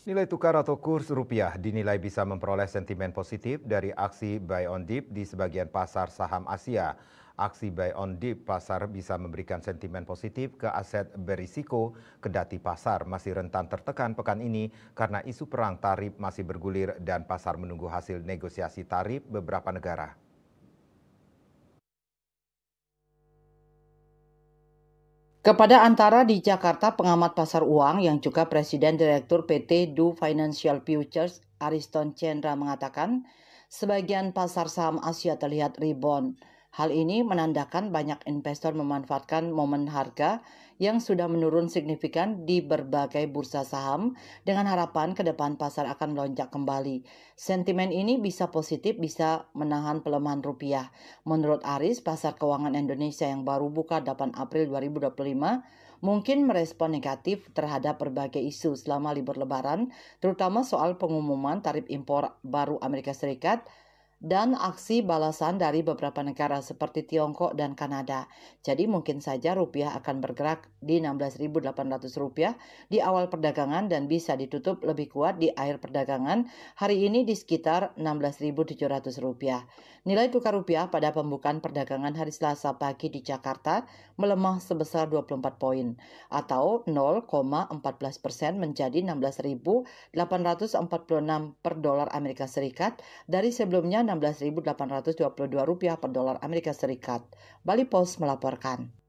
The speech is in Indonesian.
Nilai tukar atau kurs rupiah dinilai bisa memperoleh sentimen positif dari aksi buy on dip di sebagian pasar saham Asia. Aksi buy on dip pasar bisa memberikan sentimen positif ke aset berisiko, kendati pasar masih rentan tertekan pekan ini karena isu perang tarif masih bergulir dan pasar menunggu hasil negosiasi tarif beberapa negara. Kepada Antara di Jakarta, pengamat pasar uang yang juga Presiden Direktur PT Du Financial Futures, Ariston Chandra mengatakan, sebagian pasar saham Asia terlihat rebound. Hal ini menandakan banyak investor memanfaatkan momen harga yang sudah menurun signifikan di berbagai bursa saham dengan harapan ke depan pasar akan melonjak kembali. Sentimen ini bisa positif, bisa menahan pelemahan rupiah. Menurut Aris, pasar keuangan Indonesia yang baru buka 8 April 2025 mungkin merespon negatif terhadap berbagai isu selama libur Lebaran, terutama soal pengumuman tarif impor baru Amerika Serikat dan aksi balasan dari beberapa negara seperti Tiongkok dan Kanada. Jadi mungkin saja rupiah akan bergerak di 16.800 rupiah di awal perdagangan dan bisa ditutup lebih kuat di akhir perdagangan hari ini di sekitar 16.700 rupiah. Nilai tukar rupiah pada pembukaan perdagangan hari Selasa pagi di Jakarta melemah sebesar 24 poin atau 0,14% menjadi 16.846 per dolar Amerika Serikat dari sebelumnya Rp16.822 per dolar Amerika Serikat. Bali Post melaporkan.